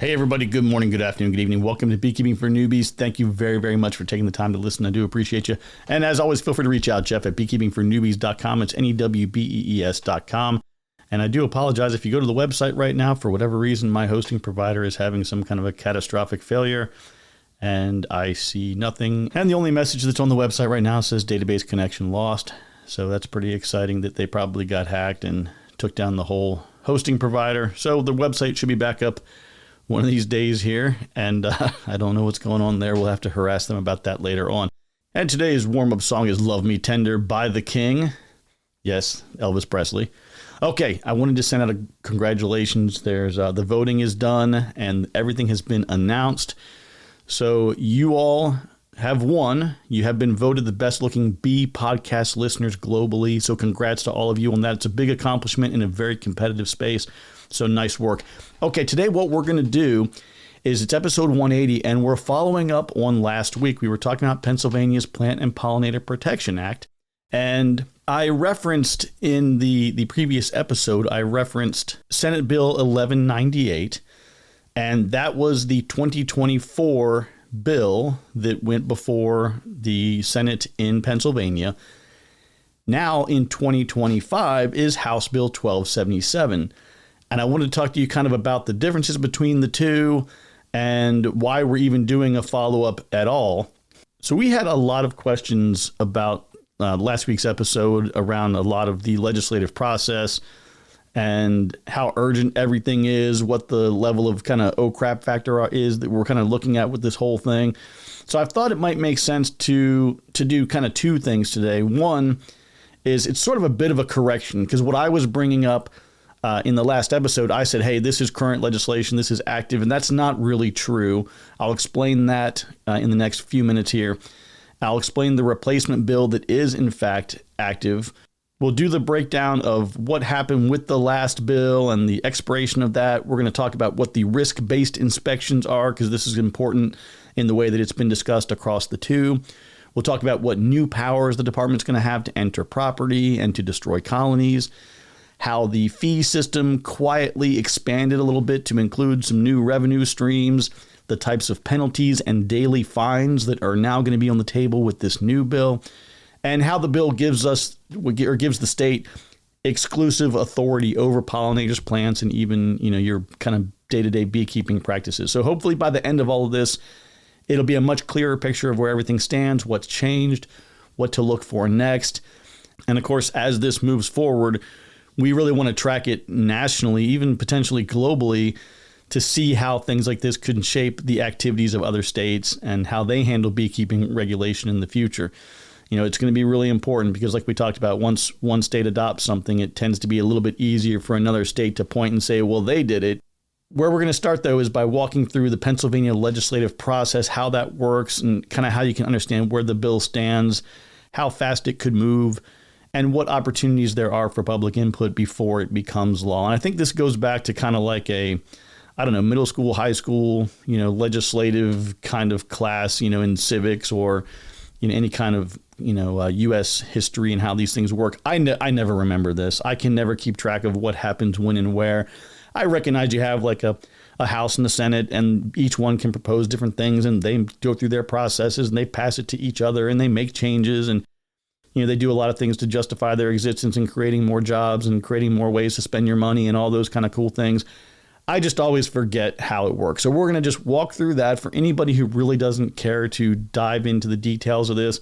Hey everybody, good morning, good afternoon, good evening. Welcome to Beekeeping for Newbies. Thank you very, very much for taking the time to listen. I do appreciate you. And as always, feel free to reach out, Jeff at beekeepingfornewbies.com. It's NEWBEES.com. And I do apologize if you go to the website right now, for whatever reason, my hosting provider is having some kind of a catastrophic failure and I see nothing. And the only message that's on the website right now says database connection lost. So that's pretty exciting that they probably got hacked and took down the whole hosting provider. So the website should be back up one of these days here, and I don't know what's going on there. We'll have to harass them about that later on. And today's warm-up song is Love Me Tender by the King. Yes, Elvis Presley. Okay, I wanted to send out a congratulations. There's the voting is done, and everything has been announced. So you all have won. You have been voted the best-looking bee podcast listeners globally. So congrats to all of you on that. It's a big accomplishment in a very competitive space. So nice work. Okay, today what we're going to do is it's episode 180, and we're following up on last week. We were talking about Pennsylvania's Plant and Pollinator Protection Act, and I referenced in the previous episode, I referenced Senate Bill 1198, and that was the 2024 bill that went before the Senate in Pennsylvania. Now in 2025 is House Bill 1277. And I wanted to talk to you kind of about the differences between the two and why we're even doing a follow-up at all. So we had a lot of questions about last week's episode around a lot of the legislative process and how urgent everything is, what the level of kind of oh crap factor is that we're kind of looking at with this whole thing. So I thought it might make sense to do kind of two things today. One is it's sort of a bit of a correction, because what I was bringing up in the last episode, I said, hey, this is current legislation, this is active, and that's not really true. I'll explain that in the next few minutes here. I'll explain the replacement bill that is, in fact, active. We'll do the breakdown of what happened with the last bill and the expiration of that. We're going to talk about what the risk-based inspections are, because this is important in the way that it's been discussed across the two. We'll talk about what new powers the department's going to have to enter property and to destroy colonies, how the fee system quietly expanded a little bit to include some new revenue streams, the types of penalties and daily fines that are now going to be on the table with this new bill, and how the bill gives the state exclusive authority over pollinators, plants, and even, your kind of day-to-day beekeeping practices. So hopefully by the end of all of this, it'll be a much clearer picture of where everything stands, what's changed, what to look for next. And of course, as this moves forward, we really want to track it nationally, even potentially globally, to see how things like this could shape the activities of other states and how they handle beekeeping regulation in the future. It's going to be really important because, like we talked about, once one state adopts something, it tends to be a little bit easier for another state to point and say, well, they did it. Where we're going to start, though, is by walking through the Pennsylvania legislative process, how that works, and kind of how you can understand where the bill stands, how fast it could move, and what opportunities there are for public input before it becomes law. And I think this goes back to kind of like middle school, high school, legislative kind of class, in civics or any kind of, U.S. history and how these things work. I never remember this. I can never keep track of what happens when and where. I recognize you have like a House and the Senate, and each one can propose different things, and they go through their processes and they pass it to each other and they make changes, and they do a lot of things to justify their existence and creating more jobs and creating more ways to spend your money and all those kind of cool things. I just always forget how it works. So we're going to just walk through that. For anybody who really doesn't care to dive into the details of this,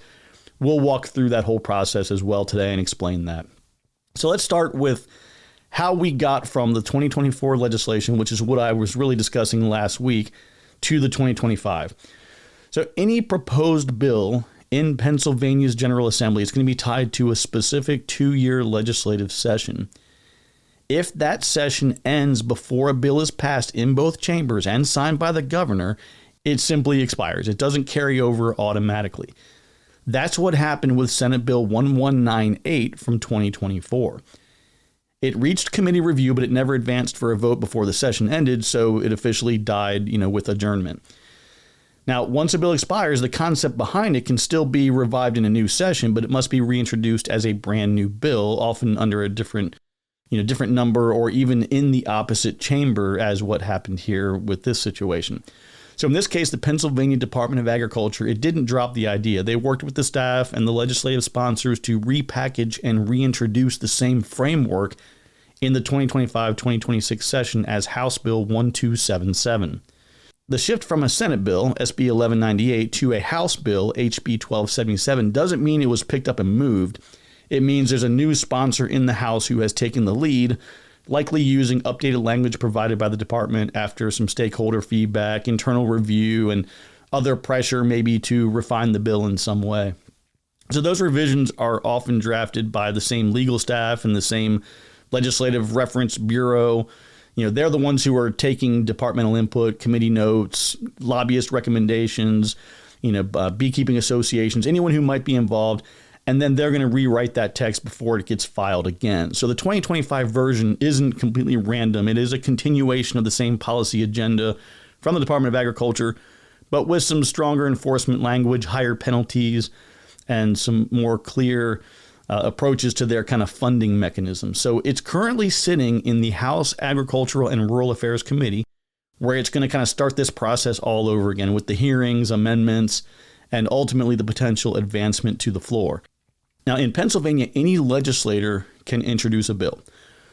we'll walk through that whole process as well today and explain that. So let's start with how we got from the 2024 legislation, which is what I was really discussing last week, to the 2025. So any proposed bill in Pennsylvania's General Assembly is going to be tied to a specific 2-year legislative session. If that session ends before a bill is passed in both chambers and signed by the governor, it simply expires. It doesn't carry over automatically. That's what happened with Senate Bill 1198 from 2024. It reached committee review, but it never advanced for a vote before the session ended, so it officially died, with adjournment. Now, once a bill expires, the concept behind it can still be revived in a new session, but it must be reintroduced as a brand new bill, often under a different different number or even in the opposite chamber as what happened here with this situation. So in this case, the Pennsylvania Department of Agriculture, it didn't drop the idea. They worked with the staff and the legislative sponsors to repackage and reintroduce the same framework in the 2025-2026 session as House Bill 1277. The shift from a Senate bill, SB 1198, to a House bill, HB 1277, doesn't mean it was picked up and moved. It means there's a new sponsor in the House who has taken the lead, likely using updated language provided by the department after some stakeholder feedback, internal review, and other pressure maybe to refine the bill in some way. So those revisions are often drafted by the same legal staff and the same legislative reference bureau. They're the ones who are taking departmental input, committee notes, lobbyist recommendations, beekeeping associations, anyone who might be involved. And then they're going to rewrite that text before it gets filed again. So the 2025 version isn't completely random. It is a continuation of the same policy agenda from the Department of Agriculture, but with some stronger enforcement language, higher penalties, and some more clear approaches to their kind of funding mechanism. So it's currently sitting in the House Agricultural and Rural Affairs Committee, where it's going to kind of start this process all over again with the hearings, amendments, and ultimately the potential advancement to the floor. Now, in Pennsylvania, any legislator can introduce a bill.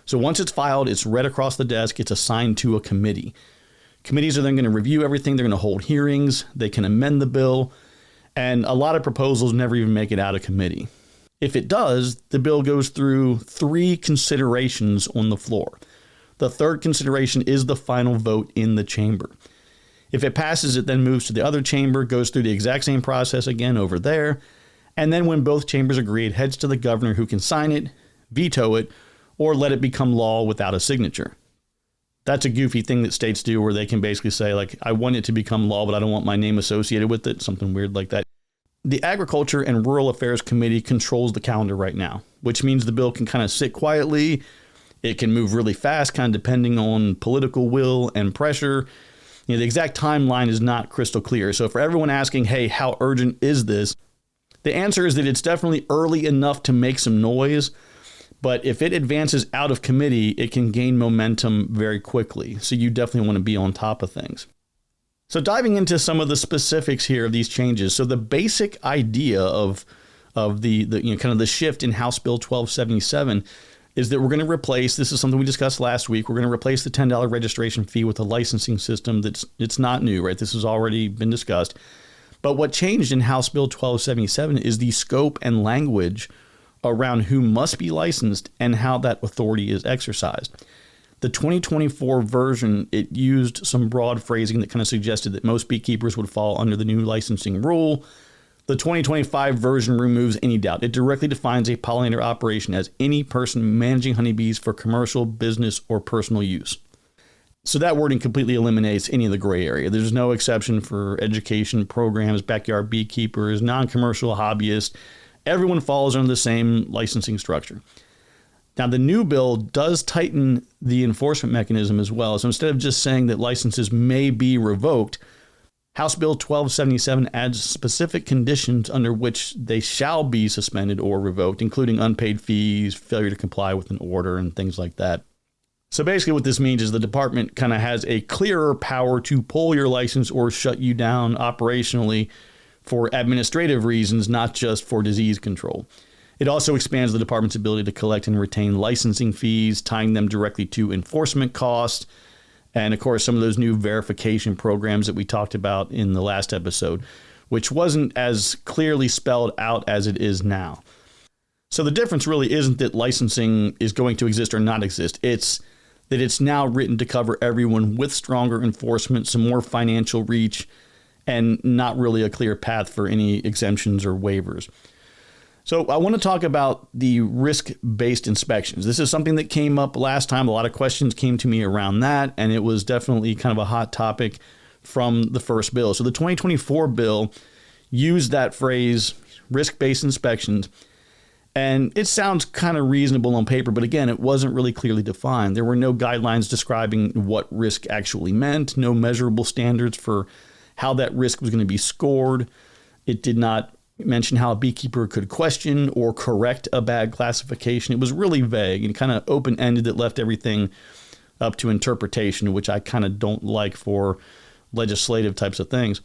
So once it's filed, it's read across the desk, it's assigned to a committee. Committees are then going to review everything. They're going to hold hearings. They can amend the bill. And a lot of proposals never even make it out of committee. If it does, the bill goes through 3 considerations on the floor. The third consideration is the final vote in the chamber. If it passes, it then moves to the other chamber, goes through the exact same process again over there. And then when both chambers agree, it heads to the governor who can sign it, veto it, or let it become law without a signature. That's a goofy thing that states do where they can basically say, like, I want it to become law, but I don't want my name associated with it, something weird like that. The Agriculture and Rural Affairs Committee controls the calendar right now, which means the bill can kind of sit quietly. It can move really fast, kind of depending on political will and pressure. The exact timeline is not crystal clear. So for everyone asking, hey, how urgent is this? The answer is that it's definitely early enough to make some noise, but if it advances out of committee, it can gain momentum very quickly. So you definitely want to be on top of things. So diving into some of the specifics here of these changes. So the basic idea of the kind of the shift in House Bill 1277 is that we're going to replace, this is something we discussed last week, we're going to replace the $10 registration fee with a licensing system it's not new, right? This has already been discussed. But what changed in House Bill 1277 is the scope and language around who must be licensed and how that authority is exercised. The 2024 version, it used some broad phrasing that kind of suggested that most beekeepers would fall under the new licensing rule. The 2025 version removes any doubt. It directly defines a pollinator operation as any person managing honeybees for commercial, business, or personal use. So that wording completely eliminates any of the gray area. There's no exception for education programs, backyard beekeepers, non-commercial hobbyists. Everyone falls under the same licensing structure. Now, the new bill does tighten the enforcement mechanism as well. So instead of just saying that licenses may be revoked, House Bill 1277 adds specific conditions under which they shall be suspended or revoked, including unpaid fees, failure to comply with an order, and things like that. So basically what this means is the department kind of has a clearer power to pull your license or shut you down operationally for administrative reasons, not just for disease control. It also expands the department's ability to collect and retain licensing fees, tying them directly to enforcement costs, and of course some of those new verification programs that we talked about in the last episode, which wasn't as clearly spelled out as it is now. So the difference really isn't that licensing is going to exist or not exist. It's that it's now written to cover everyone with stronger enforcement, some more financial reach, and not really a clear path for any exemptions or waivers. So I want to talk about the risk-based inspections. This is something that came up last time. A lot of questions came to me around that, and it was definitely kind of a hot topic from the first bill. So the 2024 bill used that phrase, risk-based inspections, and it sounds kind of reasonable on paper, but again, it wasn't really clearly defined. There were no guidelines describing what risk actually meant, no measurable standards for how that risk was going to be scored. It did not It mentioned how a beekeeper could question or correct a bad classification. It was really vague and kind of open-ended. That left everything up to interpretation, which I kind of don't like for legislative types of things.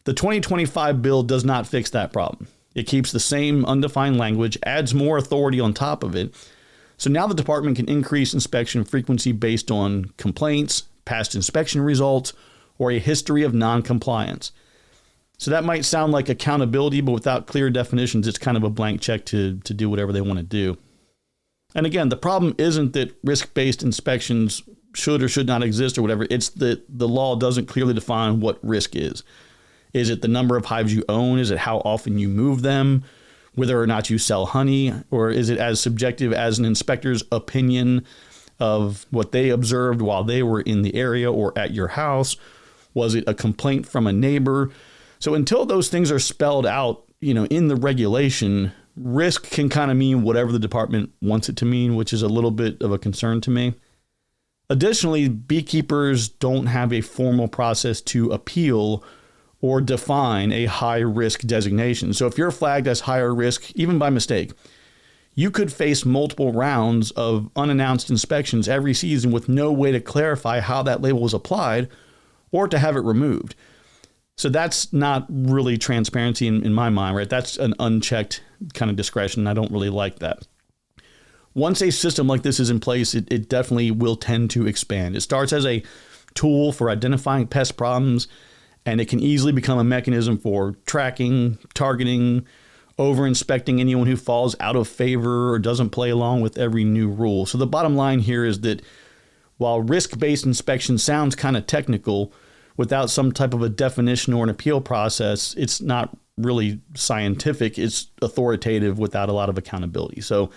The 2025 bill does not fix that problem. It keeps the same undefined language, adds more authority on top of it. So now the department can increase inspection frequency based on complaints, past inspection results, or a history of non-compliance. So that might sound like accountability, but without clear definitions, it's kind of a blank check to do whatever they want to do. And again, the problem isn't that risk-based inspections should or should not exist or whatever. It's that the law doesn't clearly define what risk is. Is it the number of hives you own? Is it how often you move them? Whether or not you sell honey? Or is it as subjective as an inspector's opinion of what they observed while they were in the area or at your house? Was it a complaint from a neighbor? So until those things are spelled out, in the regulation, risk can kind of mean whatever the department wants it to mean, which is a little bit of a concern to me. Additionally, beekeepers don't have a formal process to appeal or define a high-risk designation. So if you're flagged as higher risk, even by mistake, you could face multiple rounds of unannounced inspections every season with no way to clarify how that label was applied or to have it removed. So that's not really transparency in my mind, right? That's an unchecked kind of discretion. I don't really like that. Once a system like this is in place, it definitely will tend to expand. It starts as a tool for identifying pest problems, and it can easily become a mechanism for tracking, targeting, over-inspecting anyone who falls out of favor or doesn't play along with every new rule. So the bottom line here is that while risk-based inspection sounds kind of technical, without some type of a definition or an appeal process, it's not really scientific. It's authoritative without a lot of accountability. So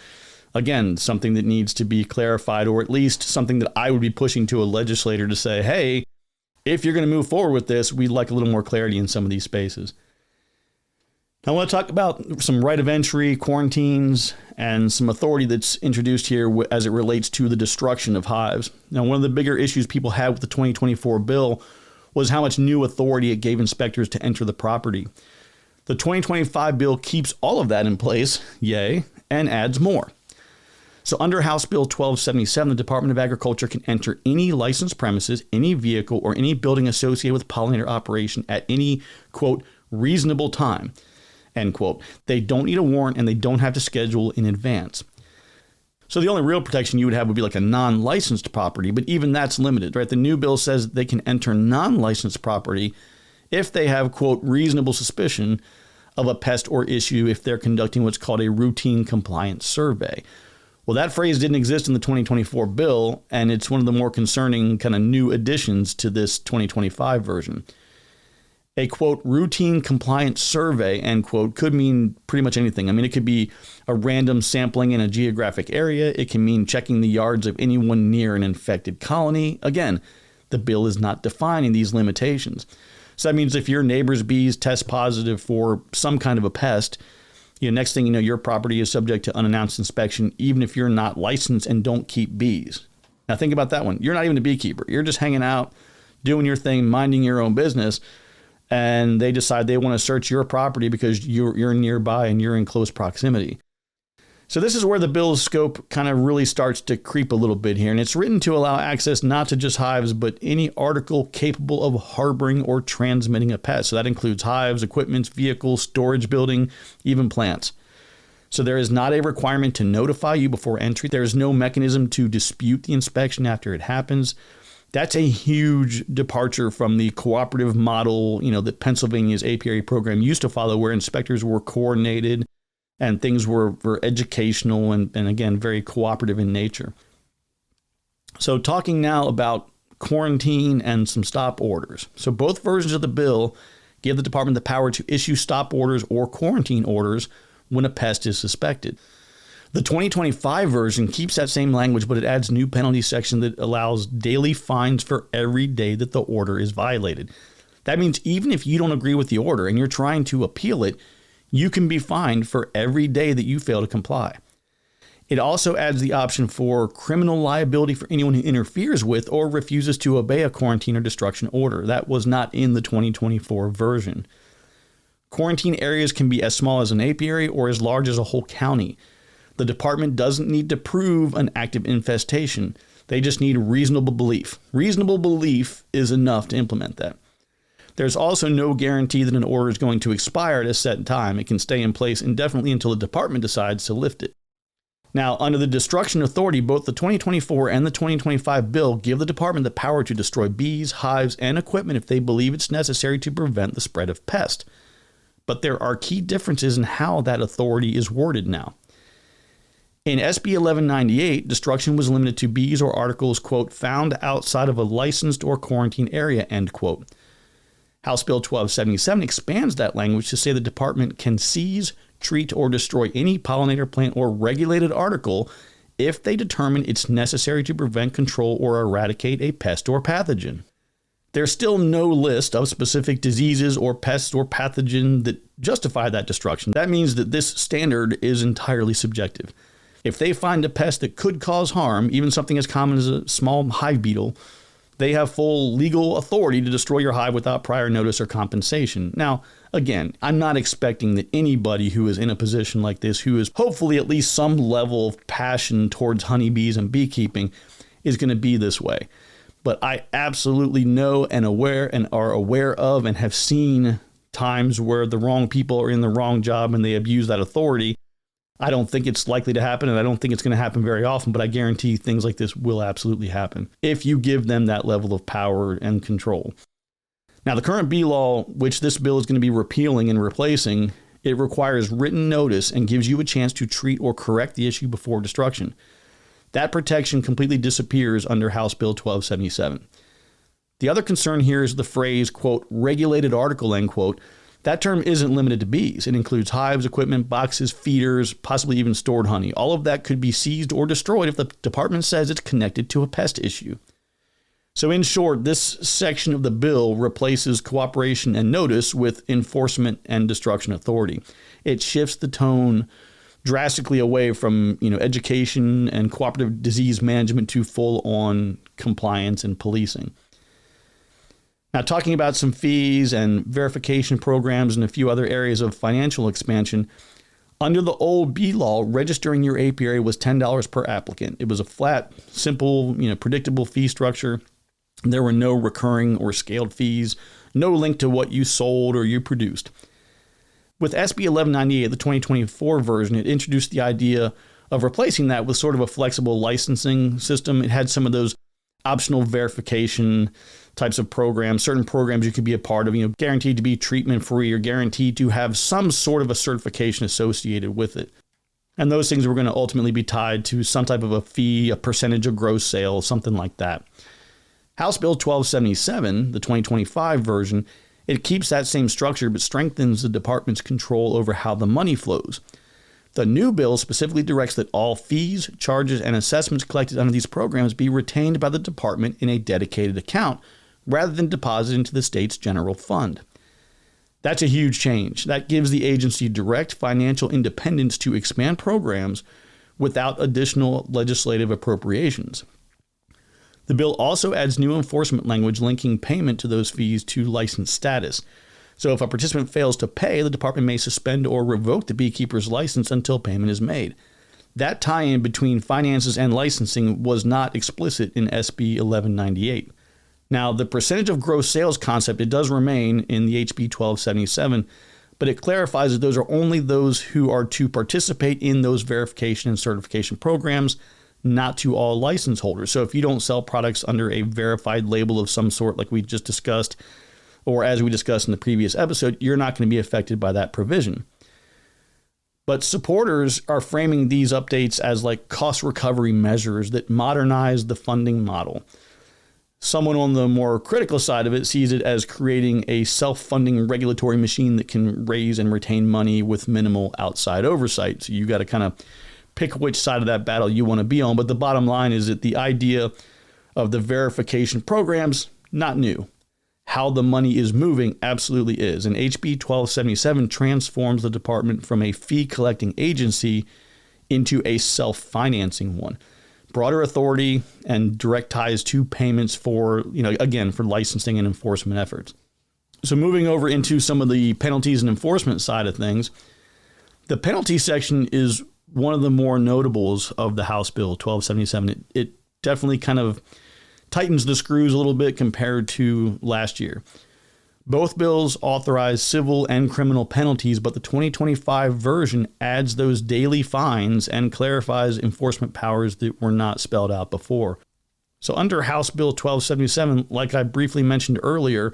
again, something that needs to be clarified, or at least something that I would be pushing to a legislator to say, hey, if you're going to move forward with this, we'd like a little more clarity in some of these spaces. I want to talk about some right of entry, quarantines, and some authority that's introduced here as it relates to the destruction of hives. Now, one of the bigger issues people had with the 2024 bill was how much new authority it gave inspectors to enter the property. The 2025 bill keeps all of that in place, yay, and adds more. So under House Bill 1277, the Department of Agriculture can enter any licensed premises, any vehicle, or any building associated with pollinator operation at any, quote, reasonable time, end quote. They don't need a warrant and they don't have to schedule in advance. So the only real protection you would have would be like a non-licensed property, but even that's limited, right? The new bill says they can enter non-licensed property if they have, quote, reasonable suspicion of a pest or issue if they're conducting what's called a routine compliance survey. Well, that phrase didn't exist in the 2024 bill, and it's one of the more concerning kind of new additions to this 2025 version. A, quote, routine compliance survey, end quote, could mean pretty much anything. I mean, it could be a random sampling in a geographic area. It can mean checking the yards of anyone near an infected colony. Again, the bill is not defining these limitations. So that means if your neighbor's bees test positive for some kind of a pest, next thing you know, your property is subject to unannounced inspection, even if you're not licensed and don't keep bees. Now think about that one. You're not even a beekeeper. You're just hanging out, doing your thing, minding your own business, and they decide they want to search your property because you're nearby and you're in close proximity. So this is where the bill's scope kind of really starts to creep a little bit here, and it's written to allow access not to just hives, but any article capable of harboring or transmitting a pest. So that includes hives, equipment, vehicles, storage building, even plants. So there is not a requirement to notify you before entry. There is no mechanism to dispute the inspection after it happens. That's a huge departure from the cooperative model, that Pennsylvania's apiary program used to follow, where inspectors were coordinated and things were educational and again, very cooperative in nature. So talking now about quarantine and some stop orders. So both versions of the bill give the department the power to issue stop orders or quarantine orders when a pest is suspected. The 2025 version keeps that same language, but it adds new penalty section that allows daily fines for every day that the order is violated. That means even if you don't agree with the order and you're trying to appeal it, you can be fined for every day that you fail to comply. It also adds the option for criminal liability for anyone who interferes with or refuses to obey a quarantine or destruction order. That was not in the 2024 version. Quarantine areas can be as small as an apiary or as large as a whole county. The department doesn't need to prove an active infestation. They just need reasonable belief. Reasonable belief is enough to implement that. There's also no guarantee that an order is going to expire at a set time. It can stay in place indefinitely until the department decides to lift it. Now, under the Destruction Authority, both the 2024 and the 2025 bill give the department the power to destroy bees, hives, and equipment if they believe it's necessary to prevent the spread of pest. But there are key differences in how that authority is worded now. In SB 1198, destruction was limited to bees or articles, quote, found outside of a licensed or quarantine area, end quote. House Bill 1277 expands that language to say the department can seize, treat, or destroy any pollinator plant or regulated article if they determine it's necessary to prevent, control, or eradicate a pest or pathogen. There's still no list of specific diseases or pests or pathogen that justify that destruction. That means that this standard is entirely subjective. If they find a pest that could cause harm, even something as common as a small hive beetle, they have full legal authority to destroy your hive without prior notice or compensation. Now, again, I'm not expecting that anybody who is in a position like this, who is hopefully at least some level of passion towards honeybees and beekeeping, is going to be this way. But I absolutely know and are aware of and have seen times where the wrong people are in the wrong job and they abuse that authority. I don't think it's likely to happen, and I don't think it's going to happen very often, but I guarantee things like this will absolutely happen if you give them that level of power and control. Now, the current bee law, which this bill is going to be repealing and replacing, it requires written notice and gives you a chance to treat or correct the issue before destruction. That protection completely disappears under House Bill 1277. The other concern here is the phrase, quote, regulated article, end quote. That term isn't limited to bees. It includes hives, equipment, boxes, feeders, possibly even stored honey. All of that could be seized or destroyed if the department says it's connected to a pest issue. So in short, this section of the bill replaces cooperation and notice with enforcement and destruction authority. It shifts the tone drastically away from, education and cooperative disease management to full-on compliance and policing. Now, talking about some fees and verification programs and a few other areas of financial expansion, under the old bee law, registering your apiary was $10 per applicant. It was a flat, simple, predictable fee structure. There were no recurring or scaled fees, no link to what you sold or you produced. With SB 1198, the 2024 version, it introduced the idea of replacing that with sort of a flexible licensing system. It had some of those optional verification types of programs, certain programs you could be a part of, guaranteed to be treatment free or guaranteed to have some sort of a certification associated with it. And those things were going to ultimately be tied to some type of a fee, a percentage of gross sales, something like that. House Bill 1277, the 2025 version, it keeps that same structure but strengthens the department's control over how the money flows. The new bill specifically directs that all fees, charges, and assessments collected under these programs be retained by the department in a dedicated account rather than deposited into the state's general fund. That's a huge change. That gives the agency direct financial independence to expand programs without additional legislative appropriations. The bill also adds new enforcement language linking payment to those fees to license status. So if a participant fails to pay, the department may suspend or revoke the beekeeper's license until payment is made. That tie-in between finances and licensing was not explicit in SB 1198. Now, the percentage of gross sales concept, it does remain in the HB 1277, but it clarifies that those are only those who are to participate in those verification and certification programs, not to all license holders. So if you don't sell products under a verified label of some sort, like we just discussed, or as we discussed in the previous episode, you're not going to be affected by that provision. But supporters are framing these updates as like cost recovery measures that modernize the funding model. Someone on the more critical side of it sees it as creating a self-funding regulatory machine that can raise and retain money with minimal outside oversight. So you got to kind of pick which side of that battle you want to be on. But the bottom line is that the idea of the verification programs, not new. How the money is moving absolutely is. And HB 1277 transforms the department from a fee-collecting agency into a self-financing one. Broader authority and direct ties to payments for, again, for licensing and enforcement efforts. So moving over into some of the penalties and enforcement side of things, the penalty section is one of the more notables of the House Bill 1277. It definitely kind of tightens the screws a little bit compared to last year. Both bills authorize civil and criminal penalties, but the 2025 version adds those daily fines and clarifies enforcement powers that were not spelled out before. So under House Bill 1277, like I briefly mentioned earlier,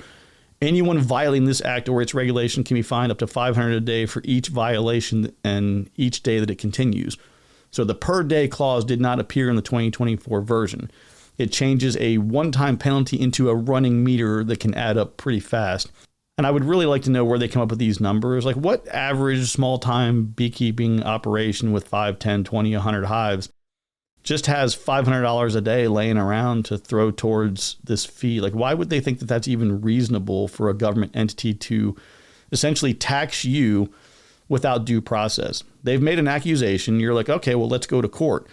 anyone violating this act or its regulation can be fined up to $500 a day for each violation and each day that it continues. So the per day clause did not appear in the 2024 version. It changes a one-time penalty into a running meter that can add up pretty fast. And I would really like to know where they come up with these numbers. Like, what average small-time beekeeping operation with 5, 10, 20, 100 hives just has $500 a day laying around to throw towards this fee? Like, why would they think that that's even reasonable for a government entity to essentially tax you without due process? They've made an accusation. You're like, okay, well, let's go to court.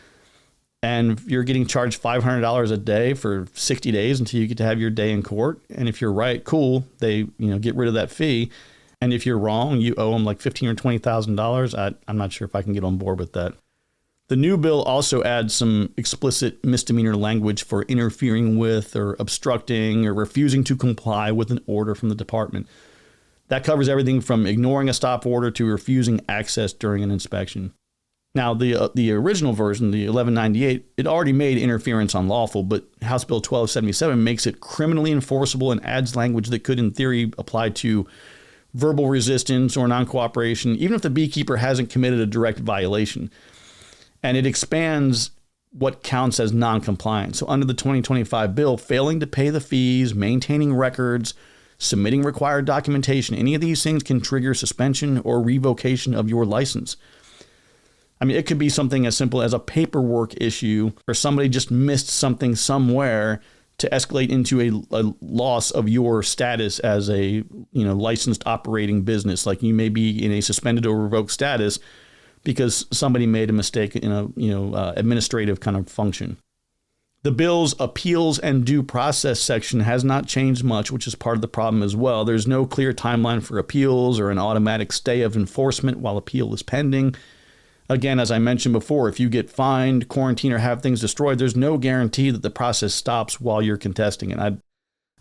And you're getting charged $500 a day for 60 days until you get to have your day in court. And if you're right, cool, they get rid of that fee. And if you're wrong, you owe them like $15,000 or $20,000. I'm not sure if I can get on board with that. The new bill also adds some explicit misdemeanor language for interfering with or obstructing or refusing to comply with an order from the department. That covers everything from ignoring a stop order to refusing access during an inspection. Now, the original version, the 1198, it already made interference unlawful, but House Bill 1277 makes it criminally enforceable and adds language that could, in theory, apply to verbal resistance or non-cooperation, even if the beekeeper hasn't committed a direct violation. And it expands what counts as non-compliance. So under the 2025 bill, failing to pay the fees, maintaining records, submitting required documentation, any of these things can trigger suspension or revocation of your license. I mean, it could be something as simple as a paperwork issue, or somebody just missed something somewhere to escalate into a loss of your status as a licensed operating business. Like, you may be in a suspended or revoked status because somebody made a mistake in a administrative kind of function. The bill's appeals and due process section has not changed much, which is part of the problem as well. There's no clear timeline for appeals or an automatic stay of enforcement while appeal is pending. Again, as I mentioned before, if you get fined, quarantined, or have things destroyed, there's no guarantee that the process stops while you're contesting it.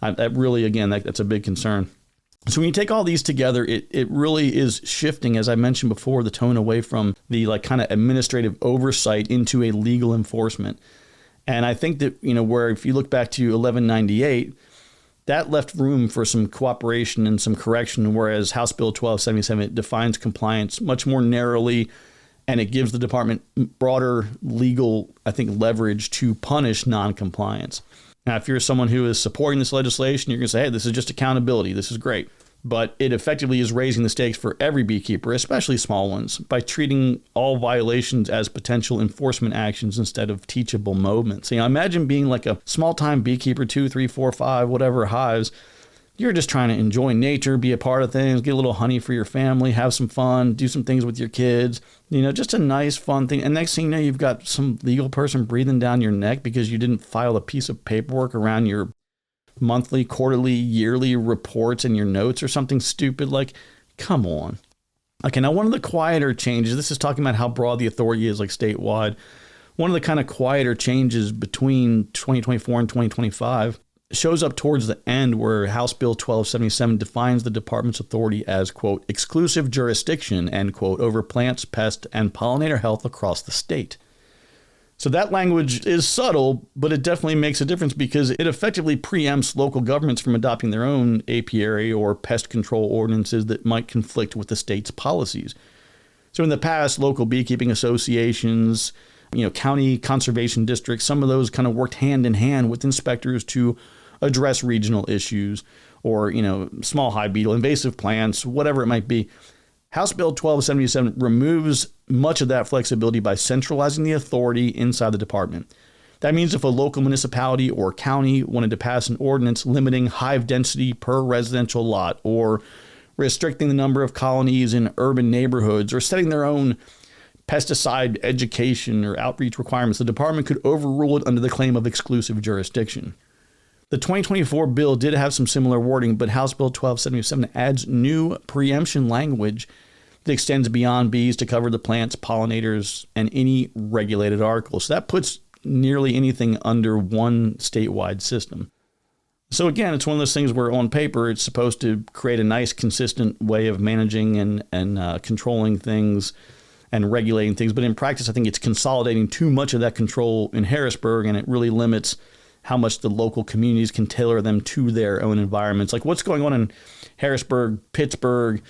That really, again, that's a big concern. So when you take all these together, it really is shifting, as I mentioned before, the tone away from the kind of administrative oversight into a legal enforcement. And I think that, where if you look back to 1198, that left room for some cooperation and some correction, whereas House Bill 1277, it defines compliance much more narrowly, and it gives the department broader legal, leverage to punish noncompliance. Now, if you're someone who is supporting this legislation, you're going to say, hey, this is just accountability. This is great. But it effectively is raising the stakes for every beekeeper, especially small ones, by treating all violations as potential enforcement actions instead of teachable moments. Imagine being like a small-time beekeeper, 2, 3, 4, 5, whatever hives. You're just trying to enjoy nature, be a part of things, get a little honey for your family, have some fun, do some things with your kids, just a nice, fun thing. And next thing you know, you've got some legal person breathing down your neck because you didn't file a piece of paperwork around your monthly, quarterly, yearly reports and your notes or something stupid. Like, come on. Okay, now one of the quieter changes, this is talking about how broad the authority is, like statewide. One of the kind of quieter changes between 2024 and 2025 shows up towards the end, where House Bill 1277 defines the department's authority as, quote, exclusive jurisdiction, end quote, over plants, pest, and pollinator health across the state. So that language is subtle, but it definitely makes a difference because it effectively preempts local governments from adopting their own apiary or pest control ordinances that might conflict with the state's policies. So in the past, local beekeeping associations, county conservation districts, some of those kind of worked hand in hand with inspectors to address regional issues or, small hive beetle, invasive plants, whatever it might be. House Bill 1277 removes much of that flexibility by centralizing the authority inside the department. That means if a local municipality or county wanted to pass an ordinance limiting hive density per residential lot, or restricting the number of colonies in urban neighborhoods, or setting their own pesticide education or outreach requirements, the department could overrule it under the claim of exclusive jurisdiction. The 2024 bill did have some similar wording, but House Bill 1277 adds new preemption language that extends beyond bees to cover the plants, pollinators, and any regulated article. So that puts nearly anything under one statewide system. So again, it's one of those things where on paper, it's supposed to create a nice, consistent way of managing and controlling things and regulating things. But in practice, I think it's consolidating too much of that control in Harrisburg, and it really limits how much the local communities can tailor them to their own environments. Like what's going on in Harrisburg, Pittsburgh,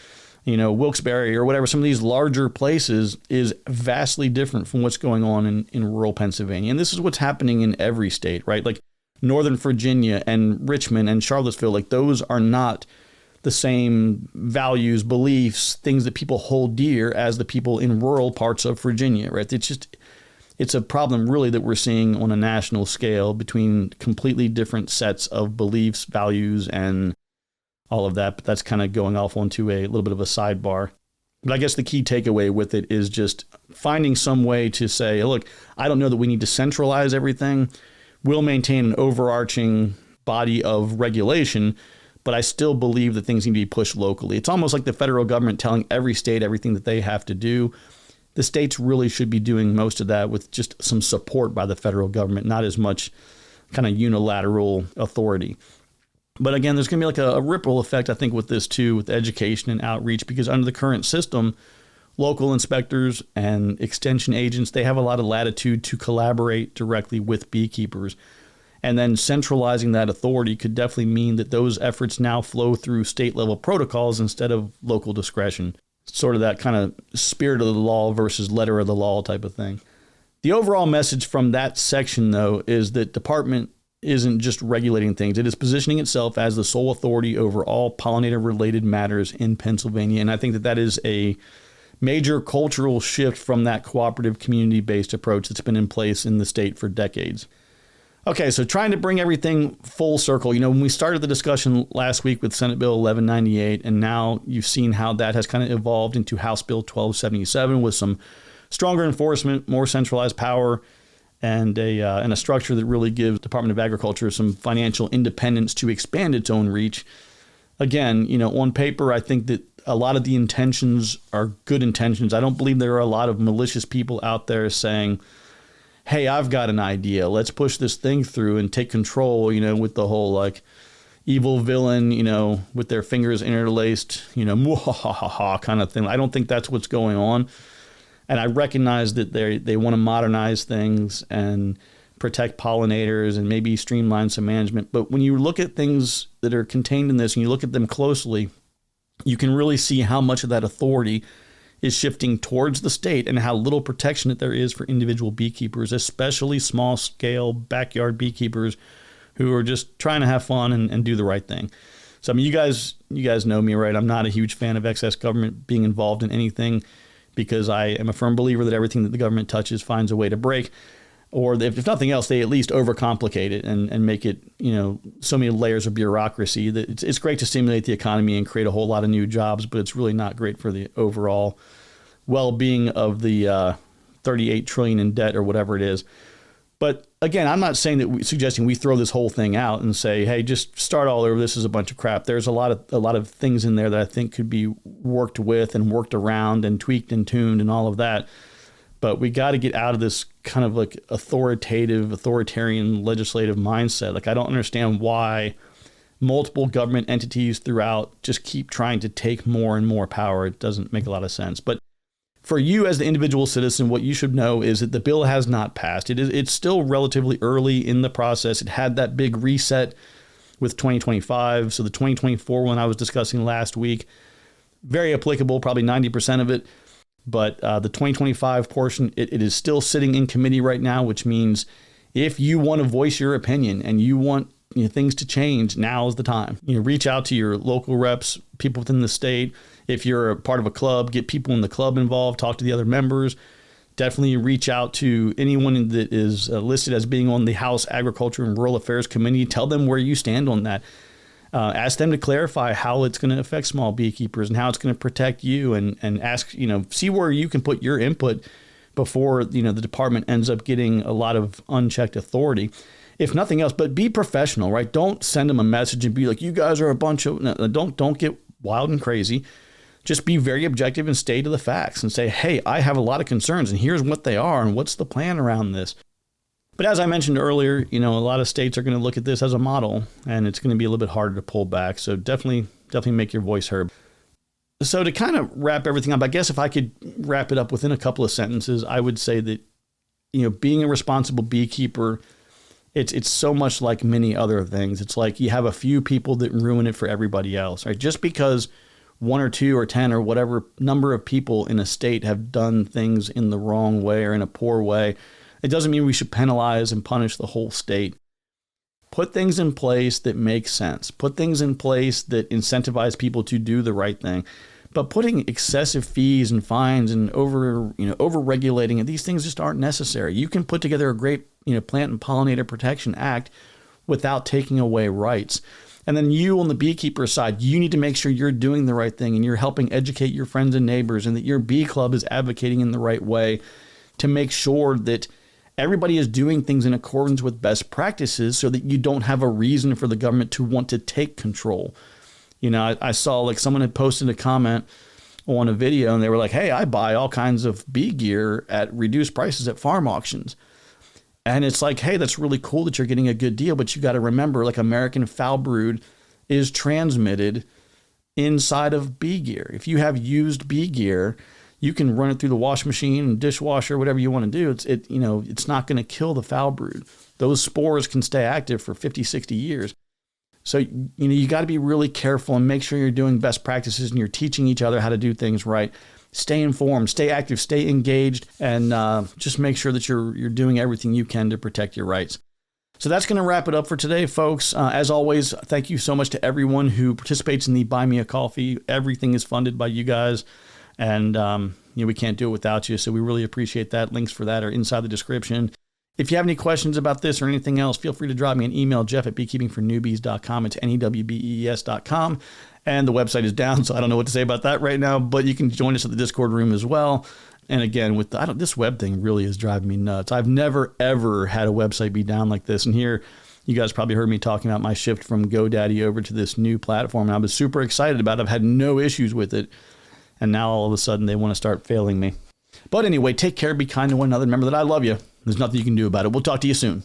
Wilkes-Barre or whatever, some of these larger places is vastly different from what's going on in rural Pennsylvania. And this is what's happening in every state, right? Like Northern Virginia and Richmond and Charlottesville, like those are not the same values, beliefs, things that people hold dear as the people in rural parts of Virginia, right? It's a problem really that we're seeing on a national scale between completely different sets of beliefs, values, and all of that. But that's kind of going off onto a little bit of a sidebar. But I guess the key takeaway with it is just finding some way to say, look, I don't know that we need to centralize everything. We'll maintain an overarching body of regulation, but I still believe that things need to be pushed locally. It's almost like the federal government telling every state everything that they have to do. The states really should be doing most of that with just some support by the federal government, not as much kind of unilateral authority. But again, there's going to be like a ripple effect, I think, with this too, with education and outreach, because under the current system, local inspectors and extension agents, they have a lot of latitude to collaborate directly with beekeepers. And then centralizing that authority could definitely mean that those efforts now flow through state level protocols instead of local discretion. Sort of that kind of spirit of the law versus letter of the law type of thing. The overall message from that section, though, is that department isn't just regulating things. It is positioning itself as the sole authority over all pollinator-related matters in Pennsylvania. And I think that is a major cultural shift from that cooperative community-based approach that's been in place in the state for decades. Okay, so trying to bring everything full circle. When we started the discussion last week with Senate Bill 1198, and now you've seen how that has kind of evolved into House Bill 1277 with some stronger enforcement, more centralized power, and a structure that really gives Department of Agriculture some financial independence to expand its own reach. Again, on paper, I think that a lot of the intentions are good intentions. I don't believe there are a lot of malicious people out there saying, hey, I've got an idea. Let's push this thing through and take control, with the whole like evil villain, with their fingers interlaced, muhahaha kind of thing. I don't think that's what's going on. And I recognize that they want to modernize things and protect pollinators and maybe streamline some management. But when you look at things that are contained in this and you look at them closely, you can really see how much of that authority is shifting towards the state and how little protection that there is for individual beekeepers, especially small-scale backyard beekeepers who are just trying to have fun and do the right thing. So, I mean, you guys know me, right? I'm not a huge fan of excess government being involved in anything because I am a firm believer that everything that the government touches finds a way to break. Or if nothing else, they at least overcomplicate it and make it, so many layers of bureaucracy that it's great to stimulate the economy and create a whole lot of new jobs, but it's really not great for the overall well-being of the 38 trillion in debt or whatever it is. But again, I'm not saying that suggesting we throw this whole thing out and say, hey, just start all over. This is a bunch of crap. There's a lot of things in there that I think could be worked with and worked around and tweaked and tuned and all of that. But we got to get out of this kind of like authoritarian legislative mindset. Like, I don't understand why multiple government entities throughout just keep trying to take more and more power. It doesn't make a lot of sense. But for you as the individual citizen, what you should know is that the bill has not passed. It's still relatively early in the process. It had that big reset with 2025. So the 2024 one I was discussing last week, very applicable, probably 90% of it. But the 2025 portion, it is still sitting in committee right now, which means if you want to voice your opinion and you want things to change, now is the time. Reach out to your local reps, people within the state. If you're a part of a club, get people in the club involved, talk to the other members. Definitely reach out to anyone that is listed as being on the House Agriculture and Rural Affairs Committee. Tell them where you stand on that. Ask them to clarify how it's going to affect small beekeepers and how it's going to protect you and ask, see where you can put your input. before, the department ends up getting a lot of unchecked authority. If nothing else, but be professional, right? Don't send them a message and be like, you guys are a bunch of, no, don't get wild and crazy. Just be very objective and stay to the facts and say, hey, I have a lot of concerns and here's what they are and what's the plan around this. But as I mentioned earlier, a lot of states are going to look at this as a model and it's going to be a little bit harder to pull back. So definitely make your voice heard. So to kind of wrap everything up, I guess if I could wrap it up within a couple of sentences, I would say that, being a responsible beekeeper, it's so much like many other things. It's like you have a few people that ruin it for everybody else, right? Just because 1 or 2 or 10 or whatever number of people in a state have done things in the wrong way or in a poor way, it doesn't mean we should penalize and punish the whole state. Put things in place that make sense. Put things in place that incentivize people to do the right thing. But putting excessive fees and fines and over-regulating it, these things just aren't necessary. You can put together a great, Plant and Pollinator Protection Act without taking away rights. And then you on the beekeeper side, you need to make sure you're doing the right thing and you're helping educate your friends and neighbors and that your bee club is advocating in the right way to make sure that everybody is doing things in accordance with best practices so that you don't have a reason for the government to want to take control. I saw like someone had posted a comment on a video and they were like, hey, I buy all kinds of bee gear at reduced prices at farm auctions. And it's like, hey, that's really cool that you're getting a good deal, but you got to remember, like, American foul brood is transmitted inside of bee gear. If you have used bee gear, you can run it through the wash machine and dishwasher, whatever you want to do. It's not going to kill the foul brood. Those spores can stay active for 50, 60 years. So, you got to be really careful and make sure you're doing best practices and you're teaching each other how to do things right. Stay informed, stay active, stay engaged, and just make sure that you're doing everything you can to protect your rights. So that's going to wrap it up for today, folks. As always, thank you so much to everyone who participates in the Buy Me a Coffee. Everything is funded by you guys, and we can't do it without you, so we really appreciate that. Links for that are inside the description. If you have any questions about this or anything else, feel free to drop me an email, jeff@beekeepingfornewbies.com. It's NEWBEES.com. And the website is down, so I don't know what to say about that right now, but you can join us at the Discord room as well. And again, with this web thing really is driving me nuts. I've never, ever had a website be down like this. And here, you guys probably heard me talking about my shift from GoDaddy over to this new platform. And I was super excited about it. I've had no issues with it. And now all of a sudden they want to start failing me. But anyway, take care, be kind to one another. Remember that I love you. There's nothing you can do about it. We'll talk to you soon.